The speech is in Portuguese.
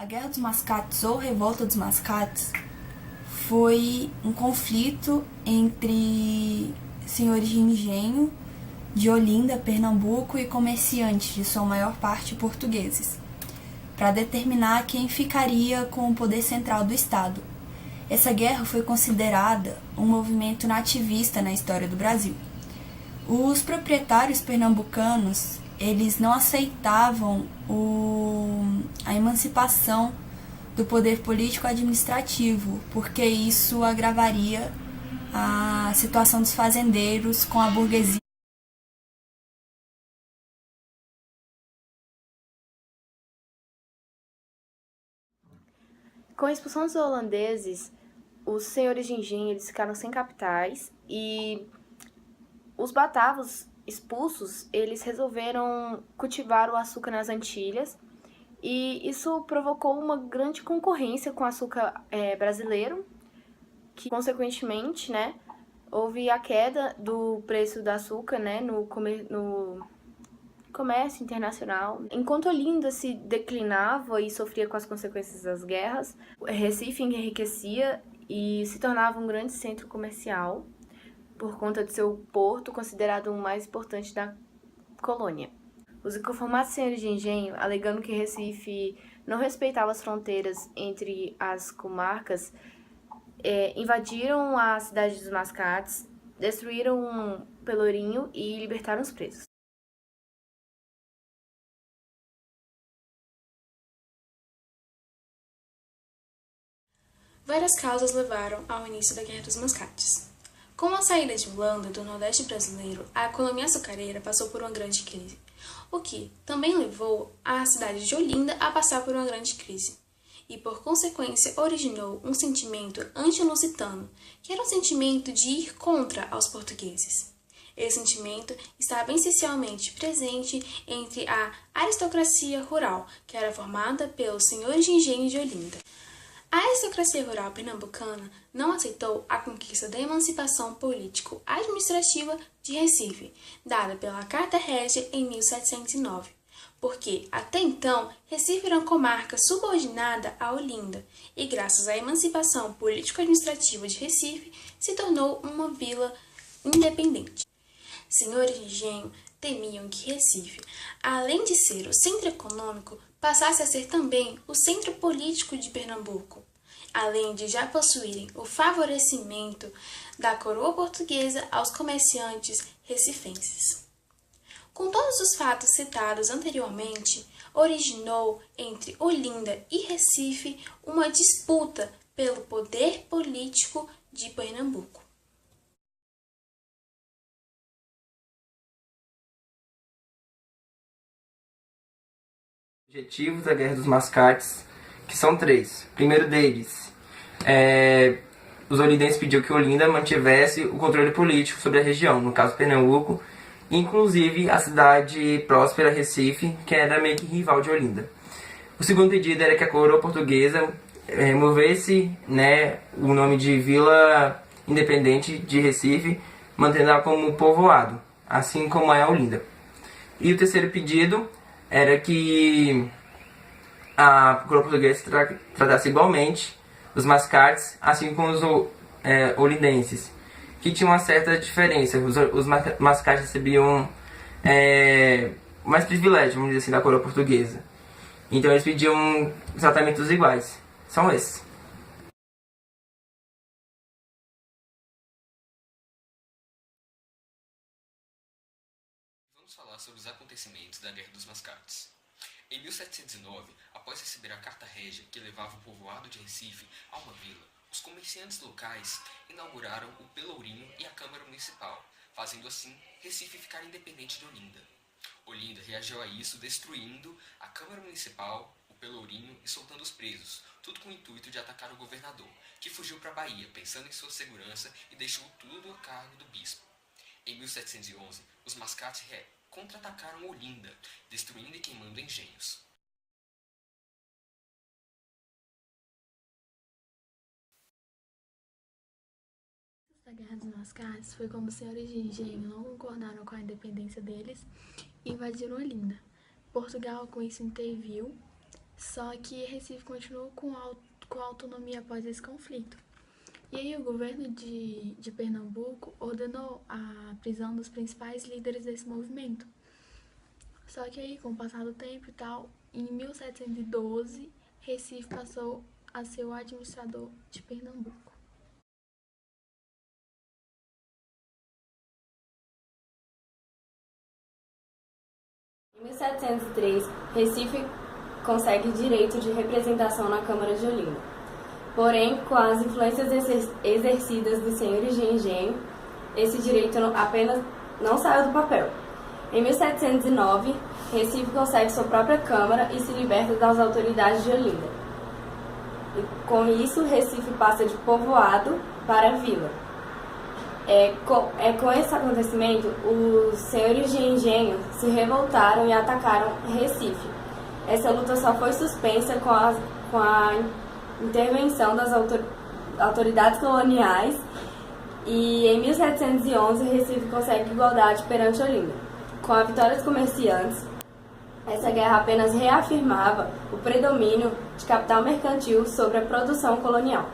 A Guerra dos Mascates ou Revolta dos Mascates foi um conflito entre senhores de engenho de Olinda, Pernambuco, e comerciantes, de sua maior parte portugueses, para determinar quem ficaria com o poder central do Estado. Essa guerra foi considerada um movimento nativista na história do Brasil. Os proprietários pernambucanos, eles não aceitavam a emancipação do poder político-administrativo, porque isso agravaria a situação dos fazendeiros com a burguesia. Com a expulsão dos holandeses, os senhores de engenho eles ficaram sem capitais e os batavos expulsos, eles resolveram cultivar o açúcar nas Antilhas e isso provocou uma grande concorrência com o açúcar brasileiro, que consequentemente, né, houve a queda do preço do açúcar, né, no comércio internacional. Enquanto Olinda se declinava e sofria com as consequências das guerras, Recife enriquecia e se tornava um grande centro comercial por conta de seu porto, considerado o mais importante da colônia. Os inconformados senhores de engenho, alegando que Recife não respeitava as fronteiras entre as comarcas, invadiram a cidade dos Mascates, destruíram Pelourinho e libertaram os presos. Várias causas levaram ao início da Guerra dos Mascates. Com a saída de Holanda do Nordeste brasileiro, a economia açucareira passou por uma grande crise, o que também levou a cidade de Olinda a passar por uma grande crise, e por consequência originou um sentimento anti-lusitano, que era um sentimento de ir contra aos portugueses. Esse sentimento estava essencialmente presente entre a aristocracia rural, que era formada pelos senhores de engenho de Olinda. A aristocracia rural pernambucana não aceitou a conquista da emancipação político-administrativa de Recife, dada pela Carta Régia em 1709, porque, até então, Recife era uma comarca subordinada a Olinda, e graças à emancipação político-administrativa de Recife, se tornou uma vila independente. Senhores de engenho temiam que Recife, além de ser o centro econômico, passasse a ser também o centro político de Pernambuco, além de já possuírem o favorecimento da coroa portuguesa aos comerciantes recifenses. Com todos os fatos citados anteriormente, originou entre Olinda e Recife uma disputa pelo poder político de Pernambuco. Objetivos da Guerra dos Mascates, que são três. O primeiro deles, os olindenses pediu que Olinda mantivesse o controle político sobre a região, no caso Pernambuco, inclusive a cidade próspera Recife, que era meio que rival de Olinda. O segundo pedido era que a coroa portuguesa removesse, o nome de Vila Independente de Recife, mantendo ela como povoado, assim como é a Olinda. E o terceiro pedido era que a coroa portuguesa tratasse igualmente os mascates, assim como os olindenses, que tinha uma certa diferença. Os mascates recebiam mais privilégios, vamos dizer assim, da coroa portuguesa. Então eles pediam tratamentos iguais. São esses. Vamos falar sobre os acontecimentos da Guerra dos Mascates. Em 1709, após receber a Carta Régia que levava o povoado de Recife a uma vila, os comerciantes locais inauguraram o Pelourinho e a Câmara Municipal, fazendo assim Recife ficar independente de Olinda. Olinda reagiu a isso destruindo a Câmara Municipal, o Pelourinho e soltando os presos, tudo com o intuito de atacar o governador, que fugiu para a Bahia pensando em sua segurança e deixou tudo a cargo do bispo. Em 1711, os mascates contra-atacaram Olinda, destruindo e queimando engenhos. A Guerra dos Mascates foi quando os senhores de engenho não concordaram com a independência deles e invadiram Olinda. Portugal, com isso, interviu Só que Recife continuou com autonomia após esse conflito. E aí o governo de Pernambuco ordenou a prisão dos principais líderes desse movimento. Só que aí, com o passar do tempo e tal, em 1712, Recife passou a ser o administrador de Pernambuco. Em 1703, Recife consegue direito de representação na Câmara de Olinda. Porém, com as influências exercidas dos senhores de engenho, esse direito apenas não saiu do papel. Em 1709, Recife consegue sua própria Câmara e se liberta das autoridades de Olinda. E, com isso, Recife passa de povoado para vila. Com esse acontecimento, os senhores de engenho se revoltaram e atacaram Recife. Essa luta só foi suspensa com a intervenção das autoridades coloniais e em 1711 Recife consegue igualdade perante Olinda. Com a vitória dos comerciantes, essa guerra apenas reafirmava o predomínio de capital mercantil sobre a produção colonial.